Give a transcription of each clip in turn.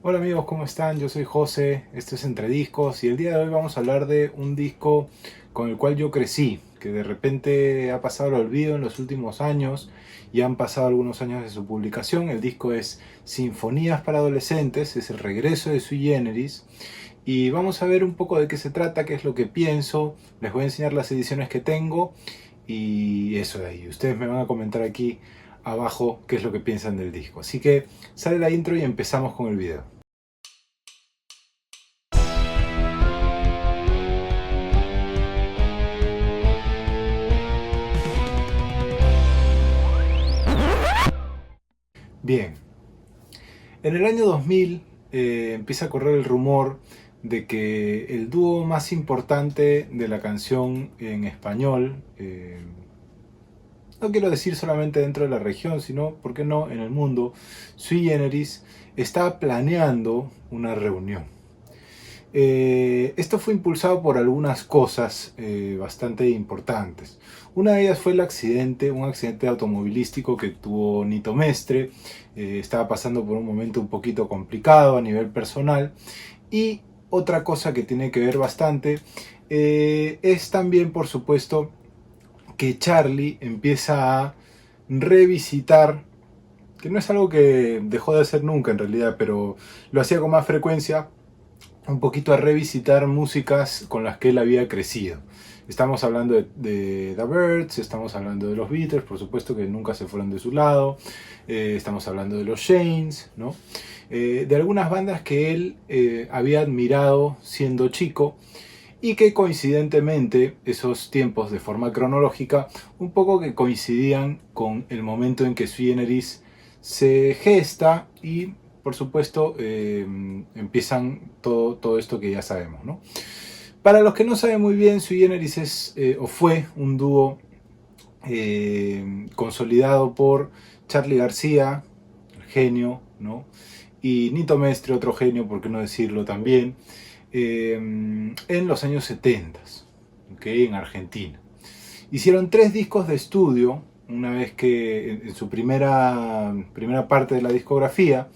Hola amigos, ¿cómo están? Yo soy José, esto es Entre Discos y el día de hoy vamos a hablar de un disco con el cual yo crecí, que de repente ha pasado al olvido en los últimos años y han pasado algunos años de su publicación. El disco es Sinfonías para Adolescentes, es el regreso de Sui Generis y vamos a ver un poco de qué se trata, qué es lo que pienso, les voy a enseñar las ediciones que tengo y eso de ahí. Ustedes me van a comentar aquí abajo qué es lo que piensan del disco. Así que sale la intro y empezamos con el video. Bien, en el año 2000 empieza a correr el rumor de que el dúo más importante de la canción en español, no quiero decir solamente dentro de la región, sino, ¿por qué no?, en el mundo, Sui Generis, está planeando una reunión. Esto fue impulsado por algunas cosas bastante importantes. Una de ellas fue un accidente automovilístico que tuvo Nito Mestre. Estaba pasando por un momento un poquito complicado a nivel personal. Y otra cosa que tiene que ver bastante es también, por supuesto, que Charlie empieza a revisitar, que no es algo que dejó de hacer nunca en realidad, pero lo hacía con más frecuencia, un poquito a revisitar músicas con las que él había crecido. Estamos hablando de The Byrds, estamos hablando de los Beatles, por supuesto que nunca se fueron de su lado, estamos hablando de los Shanes, ¿no? De algunas bandas que él había admirado siendo chico y que coincidentemente esos tiempos de forma cronológica un poco que coincidían con el momento en que Sui Generis se gesta y por supuesto empiezan todo esto que ya sabemos, ¿no? Para los que no saben muy bien, Sui Generis es o fue un dúo consolidado por Charly García, el genio, ¿no? Y Nito Mestre, otro genio, por qué no decirlo también, en los años 70, ¿okay? En Argentina. Hicieron 3 discos de estudio, una vez que en su primera parte de la discografía,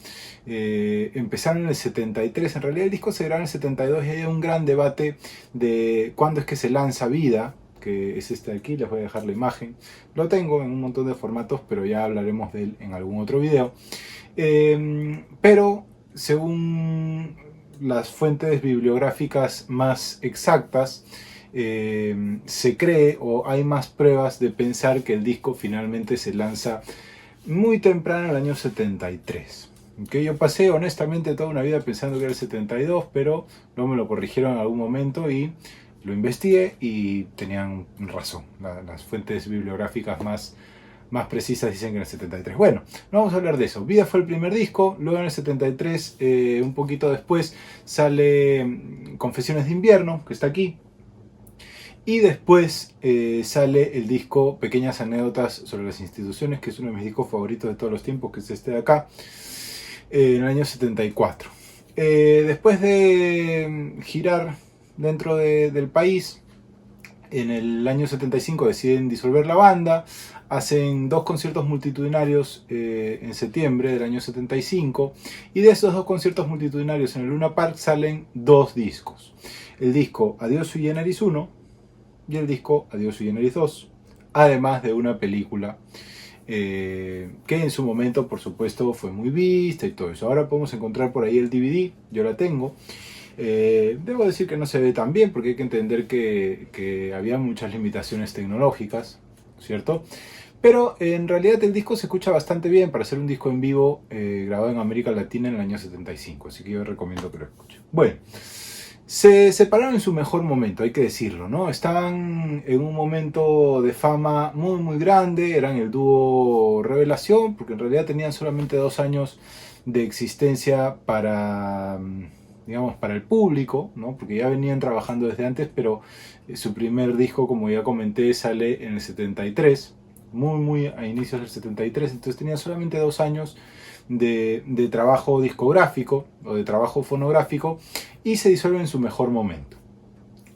empezaron en el 73, en realidad el disco se grabó en el 72 y hay un gran debate de cuándo es que se lanza Vida, que es este de aquí, les voy a dejar la imagen. Lo tengo en un montón de formatos, pero ya hablaremos de él en algún otro video. Pero según las fuentes bibliográficas más exactas, se cree o hay más pruebas de pensar que el disco finalmente se lanza muy temprano en el año 73. Que yo pasé honestamente toda una vida pensando que era el 72, pero no me lo corrigieron en algún momento y lo investigué y tenían razón. Las fuentes bibliográficas más precisas dicen que en el 73. Bueno, no vamos a hablar de eso. Vida fue el primer disco, luego en el 73, un poquito después, sale Confesiones de Invierno, que está aquí. Y después sale el disco Pequeñas Anécdotas sobre las Instituciones, que es uno de mis discos favoritos de todos los tiempos, que es este de acá, en el año 74. Después de girar dentro del país, en el año 75 deciden disolver la banda, hacen 2 conciertos multitudinarios en septiembre del año 75 y de esos 2 conciertos multitudinarios en el Luna Park salen 2 discos. El disco Adiós Sui Generis 1 y el disco Adiós Sui Generis 2, además de una película que en su momento por supuesto fue muy vista y todo eso. Ahora podemos encontrar por ahí el DVD, yo la tengo. Debo decir que no se ve tan bien porque hay que entender que había muchas limitaciones tecnológicas, ¿cierto? Pero en realidad el disco se escucha bastante bien para ser un disco en vivo grabado en América Latina en el año 75, así que yo recomiendo que lo escuchen. Bueno, se separaron en su mejor momento, hay que decirlo, ¿no? Estaban en un momento de fama muy muy grande, eran el dúo revelación, porque en realidad tenían solamente 2 años de existencia para, digamos, para el público, ¿no? Porque ya venían trabajando desde antes, pero su primer disco, como ya comenté, sale en el 73, muy a inicios del 73, entonces tenían solamente 2 años de trabajo discográfico o de trabajo fonográfico y se disuelve en su mejor momento.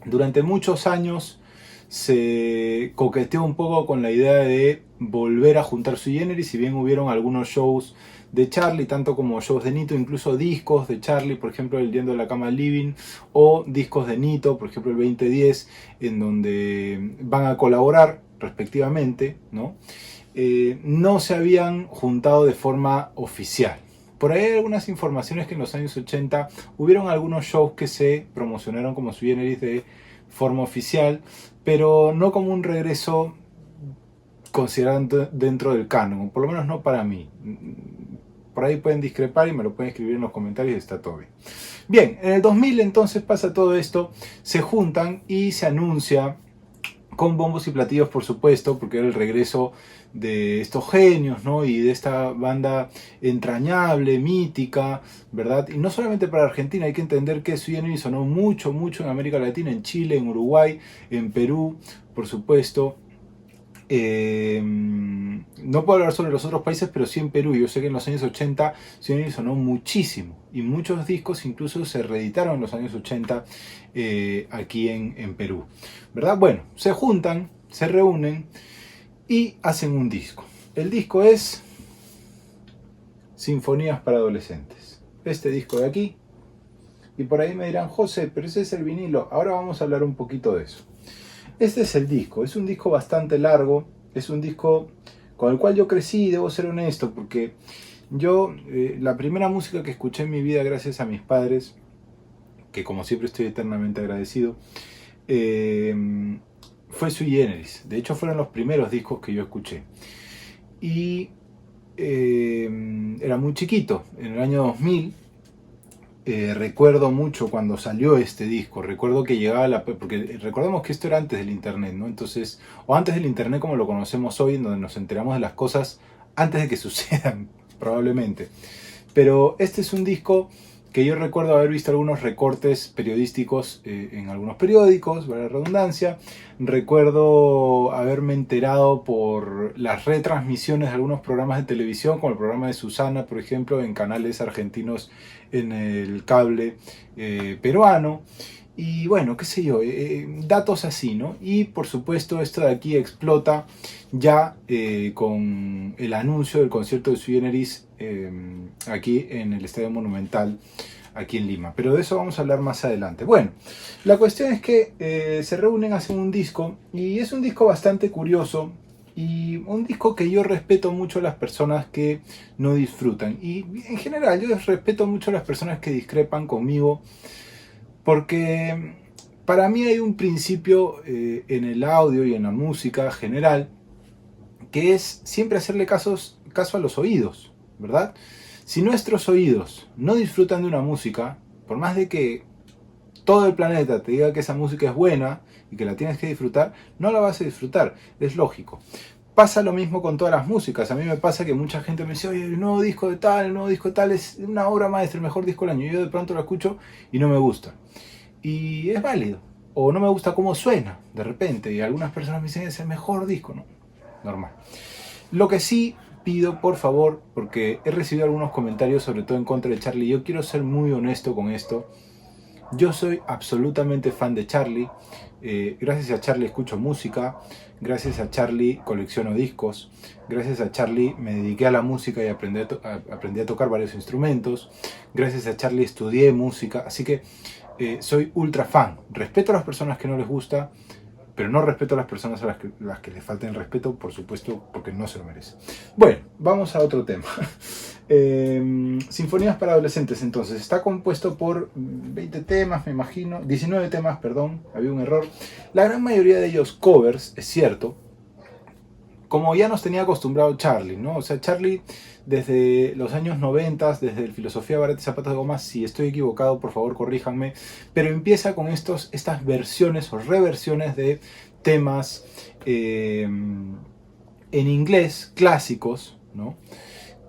Durante muchos años se coqueteó un poco con la idea de volver a juntar Sui Generis, si bien hubieron algunos shows de Charlie, tanto como shows de Nito, incluso discos de Charlie, por ejemplo, el Yendo de la Cama al Living, o discos de Nito, por ejemplo, el 2010, en donde van a colaborar respectivamente, ¿no? No se habían juntado de forma oficial. Por ahí hay algunas informaciones que en los años 80 hubieron algunos shows que se promocionaron como sui generis de forma oficial, pero no como un regreso considerado dentro del canon, por lo menos no para mí. Por ahí pueden discrepar y me lo pueden escribir en los comentarios y está todo bien. Bien, en el 2000 entonces pasa todo esto, se juntan y se anuncia con bombos y platillos, por supuesto, porque era el regreso de estos genios, ¿no? Y de esta banda entrañable, mítica, ¿verdad? Y no solamente para Argentina, hay que entender que Sui Generis sonó mucho, mucho en América Latina, en Chile, en Uruguay, en Perú, por supuesto. No puedo hablar sobre los otros países, pero sí en Perú. Yo sé que en los años 80 Sui Generis sonó muchísimo y muchos discos incluso se reeditaron en los años 80 aquí en Perú, ¿verdad? Bueno, se juntan, se reúnen y hacen un disco. El disco es Sinfonías para Adolescentes. Este disco de aquí. Y por ahí me dirán, José, pero ese es el vinilo. Ahora vamos a hablar un poquito de eso. Este es el disco, es un disco bastante largo, es un disco con el cual yo crecí, debo ser honesto, porque yo, la primera música que escuché en mi vida gracias a mis padres, que como siempre estoy eternamente agradecido, fue Sui Generis. De hecho fueron los primeros discos que yo escuché. Y era muy chiquito, en el año 2000. Recuerdo mucho cuando salió este disco, recuerdo que llegaba porque recordemos que esto era antes del internet, ¿no? Entonces, o antes del internet como lo conocemos hoy, en donde nos enteramos de las cosas antes de que sucedan, probablemente. Pero este es un disco que yo recuerdo haber visto algunos recortes periodísticos en algunos periódicos, vale la redundancia. Recuerdo haberme enterado por las retransmisiones de algunos programas de televisión, como el programa de Susana, por ejemplo, en canales argentinos en el cable peruano. Y bueno, qué sé yo, datos así, ¿no? Y por supuesto esto de aquí explota ya con el anuncio del concierto de Sui Generis aquí en el Estadio Monumental, aquí en Lima. Pero de eso vamos a hablar más adelante. Bueno, la cuestión es que se reúnen, hacen un disco, y es un disco bastante curioso, y un disco que yo respeto mucho a las personas que no disfrutan. Y en general yo respeto mucho a las personas que discrepan conmigo, porque para mí hay un principio en el audio y en la música general, que es siempre hacerle caso a los oídos, ¿verdad? Si nuestros oídos no disfrutan de una música, por más de que todo el planeta te diga que esa música es buena y que la tienes que disfrutar, no la vas a disfrutar, es lógico. Pasa lo mismo con todas las músicas. A mí me pasa que mucha gente me dice, oye, el nuevo disco de tal, el nuevo disco de tal es una obra maestra, el mejor disco del año. Y yo de pronto lo escucho y no me gusta. Y es válido. O no me gusta cómo suena de repente. Y algunas personas me dicen, es el mejor disco, ¿no? Normal. Lo que sí pido, por favor, porque he recibido algunos comentarios, sobre todo en contra de Charlie. Yo quiero ser muy honesto con esto. Yo soy absolutamente fan de Charlie. Gracias a Charlie escucho música. Gracias a Charlie colecciono discos. Gracias a Charlie me dediqué a la música y aprendí a tocar varios instrumentos. Gracias a Charlie estudié música. Así que soy ultra fan. Respeto a las personas que no les gusta, pero no respeto a las personas a las que les falten respeto, por supuesto, porque no se lo merecen. Bueno, vamos a otro tema. Sinfonías para Adolescentes, entonces, está compuesto por 20 temas, me imagino, 19 temas, perdón, había un error. La gran mayoría de ellos covers, es cierto, como ya nos tenía acostumbrado Charlie, ¿no? O sea, Charlie desde los años 90, desde el Filosofía Barata y Zapatos de Goma, si estoy equivocado, por favor corríjanme, pero empieza con estas versiones o reversiones de temas en inglés clásicos, ¿no?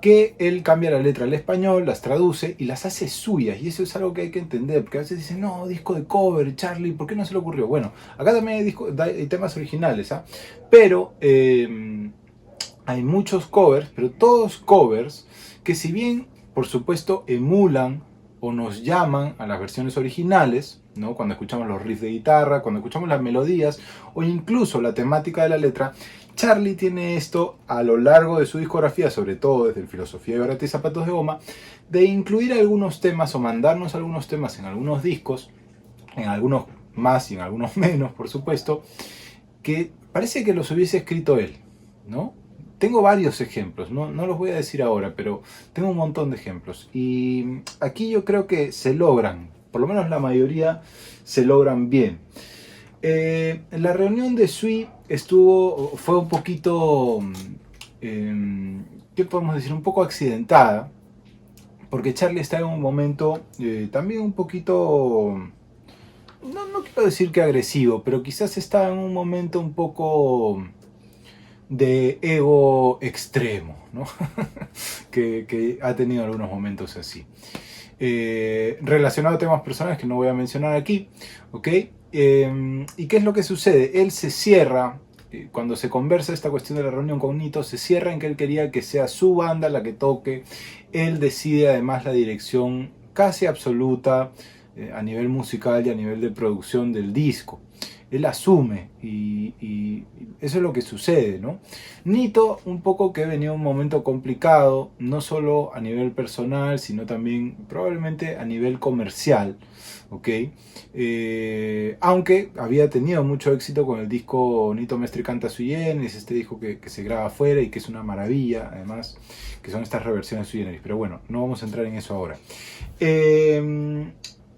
Que él cambia la letra al español, las traduce y las hace suyas. Y eso es algo que hay que entender, porque a veces dicen, no, disco de cover, Charlie, ¿por qué no se le ocurrió? Bueno, acá también hay temas originales, ¿ah? Pero hay muchos covers, pero todos covers que, si bien, por supuesto, emulan o nos llaman a las versiones originales, ¿no? Cuando escuchamos los riffs de guitarra, cuando escuchamos las melodías o incluso la temática de la letra, Charlie tiene esto a lo largo de su discografía, sobre todo desde el Filosofía de Barata y Zapatos de Goma, de incluir algunos temas o mandarnos algunos temas en algunos discos, en algunos más y en algunos menos, por supuesto, que parece que los hubiese escrito él, ¿no? Tengo varios ejemplos, no los voy a decir ahora, pero tengo un montón de ejemplos. Y aquí yo creo que se logran, por lo menos la mayoría se logran bien. La reunión de Sui fue un poquito, ¿qué podemos decir? Un poco accidentada, porque Charlie está en un momento también un poquito, no quiero decir que agresivo, pero quizás está en un momento un poco de ego extremo, ¿no? que ha tenido algunos momentos así. Relacionado a temas personales que no voy a mencionar aquí, ¿ok? ¿Y qué es lo que sucede? Él se cierra, cuando se conversa esta cuestión de la reunión con Nito, se cierra en que él quería que sea su banda la que toque. Él decide además la dirección casi absoluta a nivel musical y a nivel de producción del disco. Él asume y eso es lo que sucede, ¿no? Nito, un poco que venía un momento complicado, no solo a nivel personal, sino también probablemente a nivel comercial, ¿ok? Aunque había tenido mucho éxito con el disco Nito Mestre Canta Sui Generis, este disco que se graba afuera y que es una maravilla, además, que son estas reversiones Sui Generis, pero bueno, no vamos a entrar en eso ahora.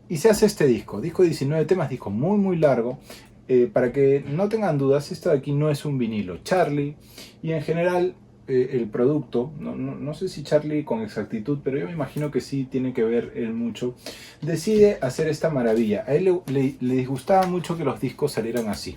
Y se hace este disco de 19 temas, disco muy muy largo. Para que no tengan dudas, esto de aquí no es un vinilo. Charlie, y en general el producto, no sé si Charlie con exactitud, pero yo me imagino que sí tiene que ver él mucho, decide hacer esta maravilla. A él le disgustaba mucho que los discos salieran así.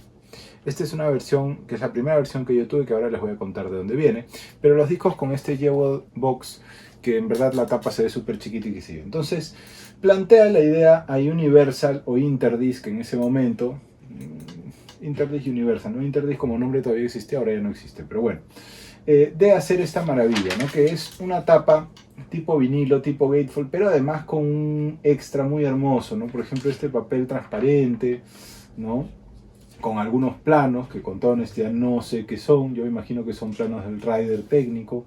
Esta es una versión, que es la primera versión que yo tuve, que ahora les voy a contar de dónde viene, pero los discos con este Jewel Box, que en verdad la tapa se ve súper chiquita y que sigue. Entonces, plantea la idea a Universal o Interdisc en ese momento. Interdisc Universal, ¿no? Interdisc como nombre todavía existía, ahora ya no existe, pero bueno, de hacer esta maravilla, ¿no? Que es una tapa tipo vinilo, tipo Gatefold, pero además con un extra muy hermoso, ¿no? Por ejemplo, este papel transparente, ¿no? Con algunos planos, que con toda honestidad no sé qué son, yo imagino que son planos del rider técnico.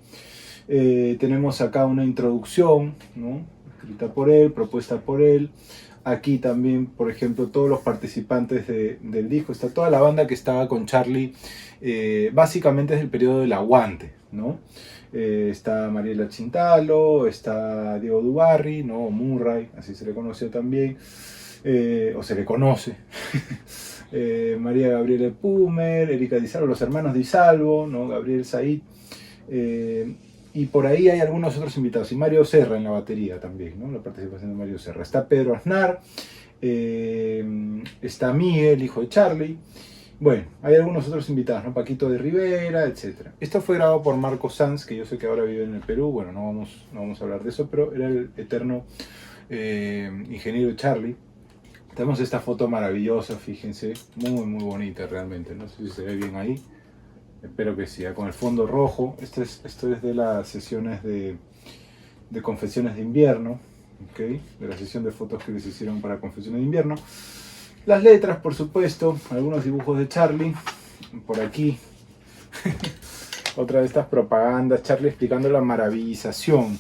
Tenemos acá una introducción, ¿no? Escrita por él, propuesta por él. Aquí también, por ejemplo, todos los participantes del disco, está toda la banda que estaba con Charlie, básicamente es el periodo del aguante, ¿no? Está Mariela Chintalo, está Diego Dubarry, ¿no? Murray, así se le conoció también, o se le conoce. María Gabriela Pumer, Erika Di Salvo, los hermanos Di Salvo, ¿no? Gabriel Said. Y por ahí hay algunos otros invitados. Y Mario Serra en la batería también, ¿no? La participación de Mario Serra. Está Pedro Aznar, está Miguel, hijo de Charlie. Bueno, hay algunos otros invitados, ¿no? Paquito de Rivera, etc. Esto fue grabado por Marco Sanz, que yo sé que ahora vive en el Perú. Bueno, no vamos a hablar de eso, pero era el eterno ingeniero Charlie. Tenemos esta foto maravillosa, fíjense, muy muy bonita realmente. No sé si se ve bien ahí. Espero que sí, con el fondo rojo. Esto es de las sesiones de Confesiones de Invierno, ¿okay? De la sesión de fotos que les hicieron para Confesiones de Invierno. Las letras, por supuesto, algunos dibujos de Charlie, por aquí. Otra de estas propagandas, Charlie explicando la maravillización.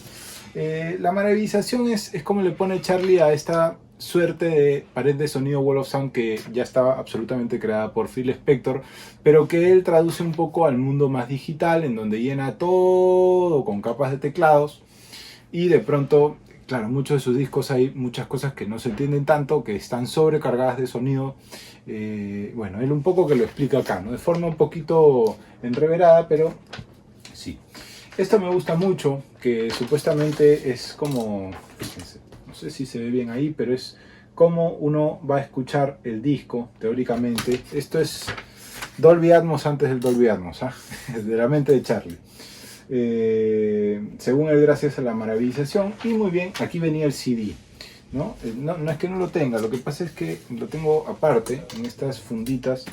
La maravillización es como le pone Charlie a esta suerte de pared de sonido Wall of Sound que ya estaba absolutamente creada por Phil Spector, pero que él traduce un poco al mundo más digital, en donde llena todo con capas de teclados y de pronto, claro, muchos de sus discos hay muchas cosas que no se entienden tanto, que están sobrecargadas de sonido. Bueno, él un poco que lo explica acá, ¿no? De forma un poquito enreverada, pero sí. Esto me gusta mucho, que supuestamente es como, fíjense, no sé si se ve bien ahí, pero es como uno va a escuchar el disco, teóricamente. Esto es Dolby Atmos antes del Dolby Atmos, ¿ah? De la mente de Charlie. Según él, gracias a la maravillización. Y muy bien, aquí venía el CD, ¿no? No es que no lo tenga, lo que pasa es que lo tengo aparte, en estas funditas,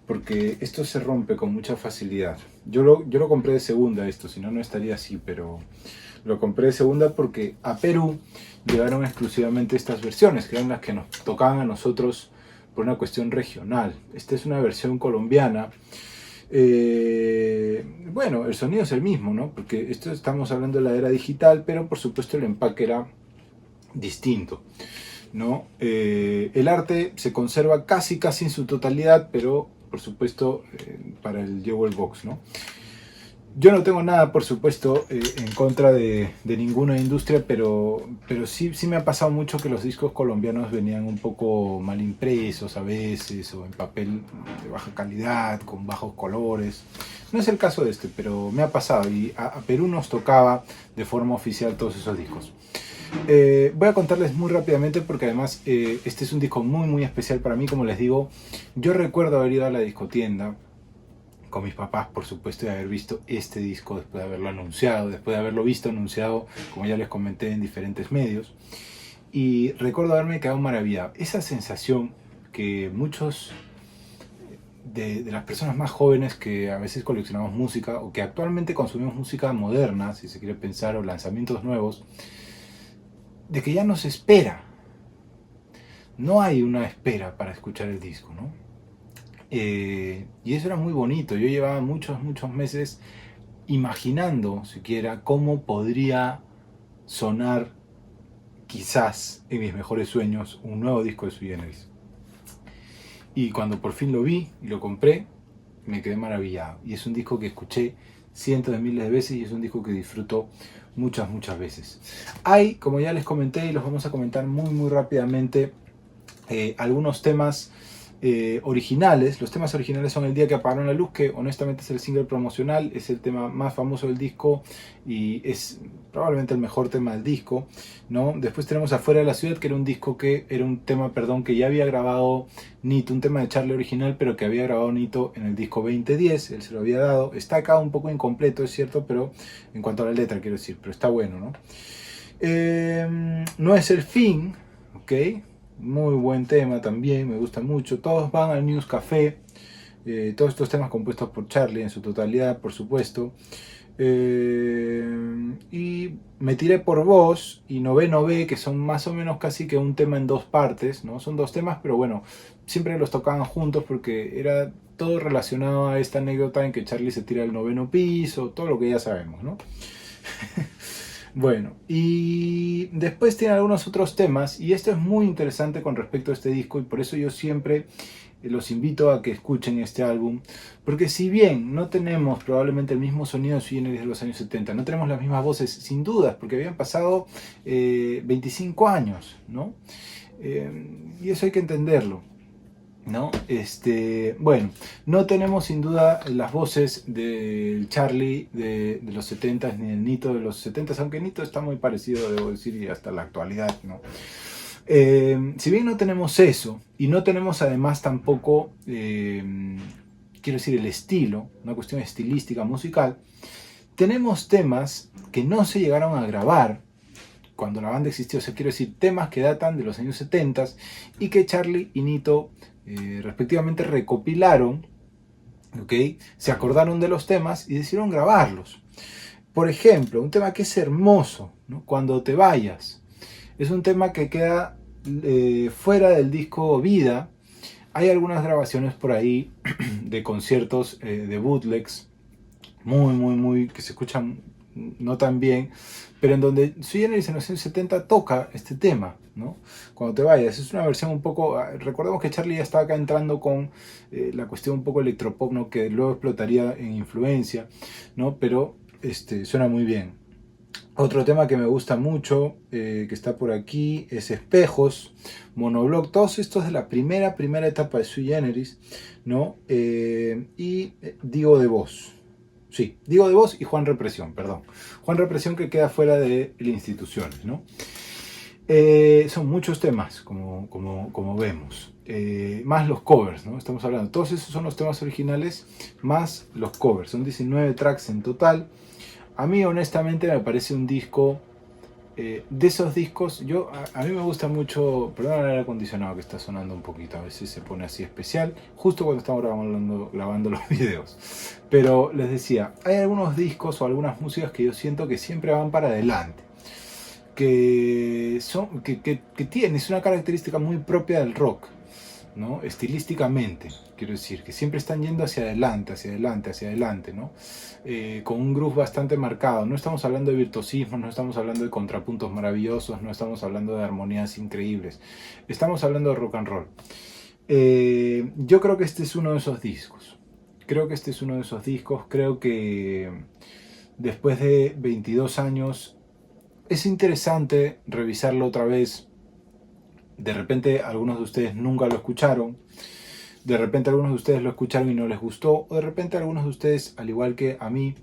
porque esto se rompe con mucha facilidad. Yo lo compré de segunda esto, si no, no estaría así, pero Lo compré de segunda porque a Perú llegaron exclusivamente estas versiones, que eran las que nos tocaban a nosotros por una cuestión regional. Esta es una versión colombiana. Bueno, el sonido es el mismo, ¿no? Porque esto estamos hablando de la era digital, pero por supuesto el empaque era distinto, ¿no? El arte se conserva casi en su totalidad, pero por supuesto para el Jewel Box, ¿no? Yo no tengo nada, por supuesto, en contra de ninguna industria, pero sí me ha pasado mucho que los discos colombianos venían un poco mal impresos a veces, o en papel de baja calidad, con bajos colores. No es el caso de este, pero me ha pasado, y a Perú nos tocaba de forma oficial todos esos discos. Voy a contarles muy rápidamente porque además este es un disco muy especial para mí. Como les digo, yo recuerdo haber ido a la discotienda con mis papás, por supuesto, de haber visto este disco después de haberlo anunciado, después de haberlo visto anunciado, como ya les comenté, en diferentes medios. Y recuerdo haberme quedado maravillado. Esa sensación que muchos de las personas más jóvenes que a veces coleccionamos música, o que actualmente consumimos música moderna, si se quiere pensar, o lanzamientos nuevos, de que ya no se espera. No hay una espera para escuchar el disco, ¿no? Y eso era muy bonito. Yo llevaba muchos meses imaginando siquiera cómo podría sonar, quizás en mis mejores sueños, un nuevo disco de Sui Generis. Y cuando por fin lo vi y lo compré, me quedé maravillado. Y es un disco que escuché cientos de miles de veces, y es un disco que disfruto muchas veces. Hay, como ya les comenté, y los vamos a comentar muy rápidamente, algunos temas originales. Los temas originales son El día que apagaron la luz, que honestamente es el single promocional, es el tema más famoso del disco y es probablemente el mejor tema del disco, ¿no? Después tenemos Afuera de la ciudad, que era un tema que ya había grabado Nito, un tema de Charlie original, pero que había grabado Nito en el disco 2010, él se lo había dado. Está acá un poco incompleto, es cierto, pero en cuanto a la letra quiero decir, pero está bueno, ¿no? No es el fin, ¿ok? Muy buen tema también, me gusta mucho. Todos van al News Café. Todos estos temas compuestos por Charlie en su totalidad, por supuesto. Y Me tiré por vos y Noveno B, que son más o menos casi que un tema en dos partes, ¿no? Son dos temas, pero bueno, siempre los tocaban juntos porque era todo relacionado a esta anécdota en que Charlie se tira al 9º piso, todo lo que ya sabemos, ¿no? Bueno, y después tiene algunos otros temas, y esto es muy interesante con respecto a este disco, y por eso yo siempre los invito a que escuchen este álbum, porque si bien no tenemos probablemente el mismo sonido de Sui Generis de los años 70, no tenemos las mismas voces, sin dudas, porque habían pasado 25 años, ¿no? Y eso hay que entenderlo, ¿no? Bueno, no tenemos sin duda las voces del Charlie de los 70s ni el Nito de los 70s, aunque Nito está muy parecido, debo decir, y hasta la actualidad, ¿no? Si bien no tenemos eso, y no tenemos además tampoco, quiero decir, el estilo, una cuestión estilística musical, tenemos temas que no se llegaron a grabar cuando la banda existió, o sea, quiero decir, temas que datan de los años 70 y que Charlie y Nito respectivamente recopilaron, ¿okay? Se acordaron de los temas y decidieron grabarlos. Por ejemplo, un tema que es hermoso, ¿no? Cuando te vayas. Es un tema que queda fuera del disco Vida. Hay algunas grabaciones por ahí de conciertos de bootlegs muy que se escuchan no tan bien, pero en donde Sui Generis en los años 70 toca este tema, ¿no? Cuando te vayas. Es una versión un poco, recordemos que Charlie ya estaba acá entrando con la cuestión un poco electropop, ¿no? Que luego explotaría en influencia, ¿no? Pero suena muy bien. Otro tema que me gusta mucho, que está por aquí, es Espejos, Monobloc, todos estos de la primera etapa de Sui Generis, ¿no? Y Digo de Vos. Sí, Digo de Vos y Juan Represión, perdón. Juan Represión, que queda fuera de Instituciones, ¿no? Son muchos temas, como vemos. Más los covers, ¿no? Estamos hablando, todos esos son los temas originales, más los covers. Son 19 tracks en total. A mí honestamente me parece un disco de esos discos, a mí me gusta mucho, perdón el aire acondicionado que está sonando un poquito, a veces se pone así especial, justo cuando estamos grabando los videos. Pero les decía, hay algunos discos o algunas músicas que yo siento que siempre van para adelante, que tienen, es una característica muy propia del rock, ¿no? Estilísticamente, quiero decir, que siempre están yendo hacia adelante, hacia adelante, hacia adelante, ¿no? Con un groove bastante marcado. No estamos hablando de virtuosismo, no estamos hablando de contrapuntos maravillosos, no estamos hablando de armonías increíbles, estamos hablando de rock and roll. Yo creo que este es uno de esos discos. Creo que después de 22 años es interesante revisarlo otra vez. De repente algunos de ustedes nunca lo escucharon, de repente algunos de ustedes lo escucharon y no les gustó, o de repente algunos de ustedes, al igual que a mí,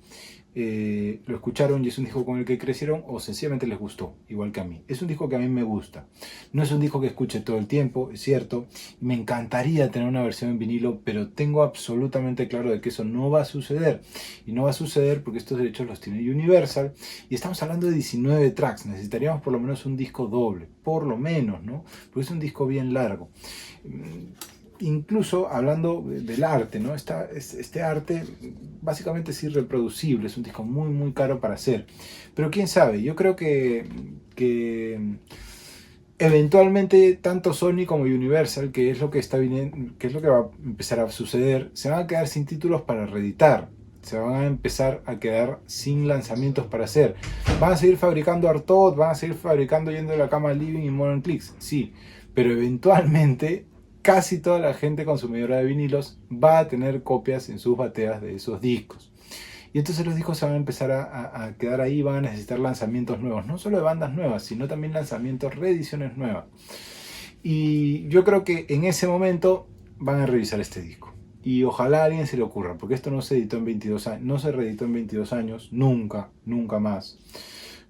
lo escucharon y es un disco con el que crecieron, o sencillamente les gustó, igual que a mí. Es un disco que a mí me gusta. No es un disco que escuche todo el tiempo, es cierto. Me encantaría tener una versión en vinilo, pero tengo absolutamente claro de que eso no va a suceder. Y no va a suceder porque estos derechos los tiene Universal. Y estamos hablando de 19 tracks. Necesitaríamos por lo menos un disco doble, por lo menos, ¿no? Porque es un disco bien largo. Incluso hablando del arte, ¿no? Este arte básicamente es irreproducible, es un disco muy muy caro para hacer. Pero quién sabe, yo creo que eventualmente tanto Sony como Universal, que es lo que va a empezar a suceder, se van a quedar sin títulos para reeditar. Se van a empezar a quedar sin lanzamientos para hacer. Van a seguir fabricando Artaud, van a seguir fabricando Yendo de la Cama al Living y Modern Clicks, sí, pero eventualmente casi toda la gente consumidora de vinilos va a tener copias en sus bateas de esos discos. Y entonces los discos se van a empezar a quedar ahí, van a necesitar lanzamientos nuevos, no solo de bandas nuevas, sino también lanzamientos, reediciones nuevas. Y yo creo que en ese momento van a revisar este disco. Y ojalá a alguien se le ocurra, porque esto no se editó en 22 años, no se reeditó en 22 años, nunca, nunca más.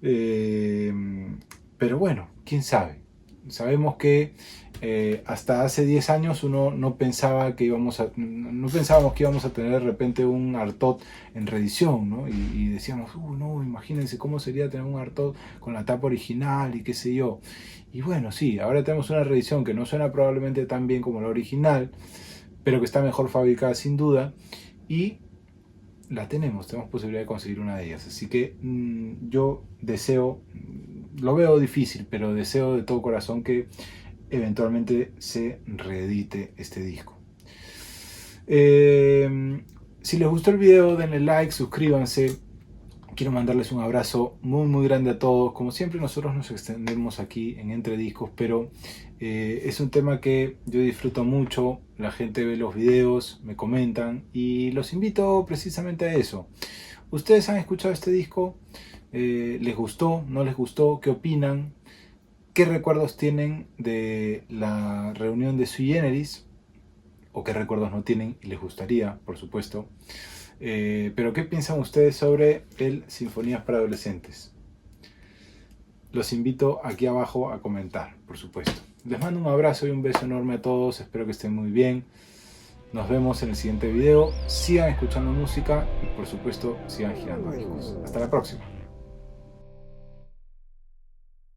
Pero bueno, quién sabe. Sabemos que hasta hace 10 años uno no pensábamos que íbamos a tener de repente un Artaud en reedición, ¿no? Y decíamos, no, imagínense cómo sería tener un Artaud con la tapa original y qué sé yo. Y bueno, sí, ahora tenemos una reedición que no suena probablemente tan bien como la original, pero que está mejor fabricada sin duda, y tenemos posibilidad de conseguir una de ellas. Así que yo deseo, lo veo difícil, pero deseo de todo corazón que eventualmente se reedite este disco. Si les gustó el video, denle like, suscríbanse. Quiero mandarles un abrazo muy muy grande a todos. Como siempre nosotros nos extendemos aquí en Entre Discos, pero es un tema que yo disfruto mucho. La gente ve los videos, me comentan y los invito precisamente a eso. ¿Ustedes han escuchado este disco? ¿Les gustó? ¿No les gustó? ¿Qué opinan? ¿Qué recuerdos tienen de la reunión de Sui Generis? ¿O qué recuerdos no tienen y les gustaría, por supuesto? Pero ¿qué piensan ustedes sobre el Sinfonías para Adolescentes? Los invito aquí abajo a comentar, por supuesto. Les mando un abrazo y un beso enorme a todos. Espero que estén muy bien. Nos vemos en el siguiente video. Sigan escuchando música y por supuesto sigan girando discos. Hasta la próxima.